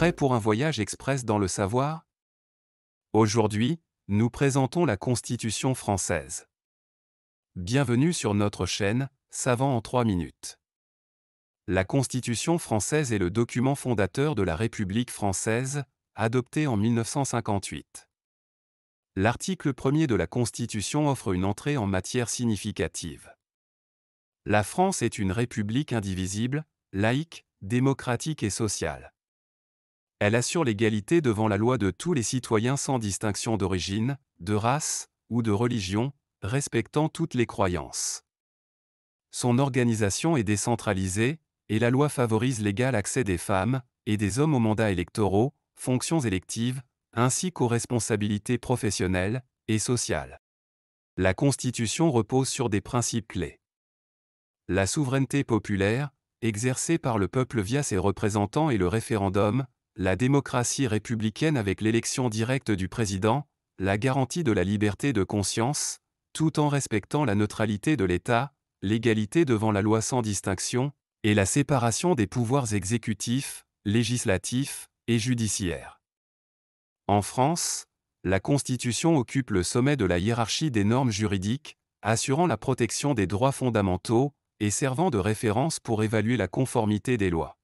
Prêt pour un voyage express dans le savoir? Aujourd'hui, nous présentons la Constitution française. Bienvenue sur notre chaîne, Savant en 3 minutes. La Constitution française est le document fondateur de la République française, adopté en 1958. L'article 1er de la Constitution offre une entrée en matière significative. La France est une république indivisible, laïque, démocratique et sociale. Elle assure l'égalité devant la loi de tous les citoyens sans distinction d'origine, de race ou de religion, respectant toutes les croyances. Son organisation est décentralisée, et la loi favorise l'égal accès des femmes et des hommes aux mandats électoraux, fonctions électives, ainsi qu'aux responsabilités professionnelles et sociales. La Constitution repose sur des principes clés. La souveraineté populaire, exercée par le peuple via ses représentants et le référendum, la démocratie républicaine avec l'élection directe du président, la garantie de la liberté de conscience, tout en respectant la neutralité de l'État, l'égalité devant la loi sans distinction, et la séparation des pouvoirs exécutifs, législatifs et judiciaires. En France, la Constitution occupe le sommet de la hiérarchie des normes juridiques, assurant la protection des droits fondamentaux et servant de référence pour évaluer la conformité des lois.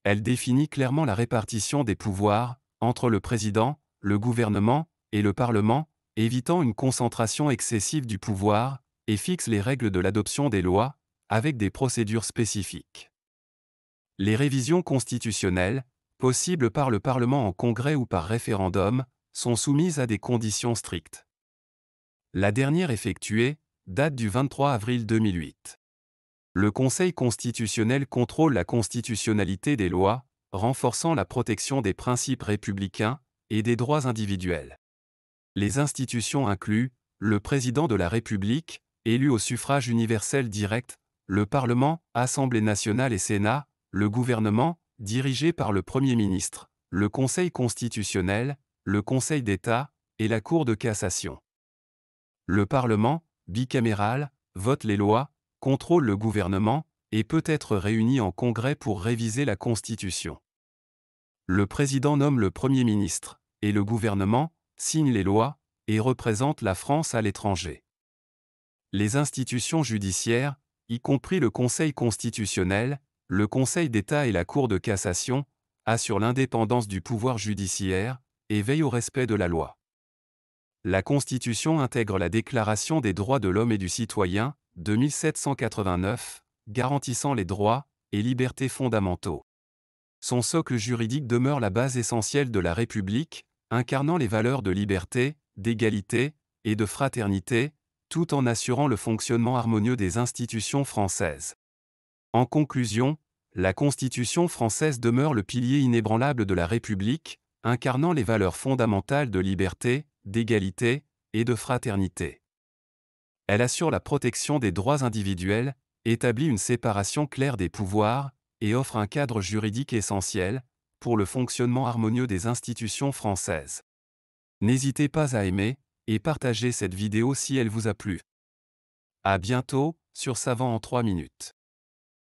Elle définit clairement la répartition des pouvoirs entre le président, le gouvernement et le Parlement, évitant une concentration excessive du pouvoir, et fixe les règles de l'adoption des lois, avec des procédures spécifiques. Les révisions constitutionnelles, possibles par le Parlement en congrès ou par référendum, sont soumises à des conditions strictes. La dernière effectuée date du 23 avril 2008. Le Conseil constitutionnel contrôle la constitutionnalité des lois, renforçant la protection des principes républicains et des droits individuels. Les institutions incluent le Président de la République, élu au suffrage universel direct, le Parlement, Assemblée nationale et Sénat, le gouvernement, dirigé par le Premier ministre, le Conseil constitutionnel, le Conseil d'État et la Cour de cassation. Le Parlement, bicaméral, vote les lois, contrôle le gouvernement, et peut être réuni en congrès pour réviser la Constitution. Le président nomme le Premier ministre, et le gouvernement signe les lois, et représente la France à l'étranger. Les institutions judiciaires, y compris le Conseil constitutionnel, le Conseil d'État et la Cour de cassation, assurent l'indépendance du pouvoir judiciaire, et veillent au respect de la loi. La Constitution intègre la Déclaration des droits de l'homme et du citoyen, de 1789, garantissant les droits et libertés fondamentaux. Son socle juridique demeure la base essentielle de la République, incarnant les valeurs de liberté, d'égalité et de fraternité, tout en assurant le fonctionnement harmonieux des institutions françaises. En conclusion, la Constitution française demeure le pilier inébranlable de la République, incarnant les valeurs fondamentales de liberté, d'égalité et de fraternité. Elle assure la protection des droits individuels, établit une séparation claire des pouvoirs, et offre un cadre juridique essentiel pour le fonctionnement harmonieux des institutions françaises. N'hésitez pas à aimer et partager cette vidéo si elle vous a plu. À bientôt sur Savant en 3 minutes.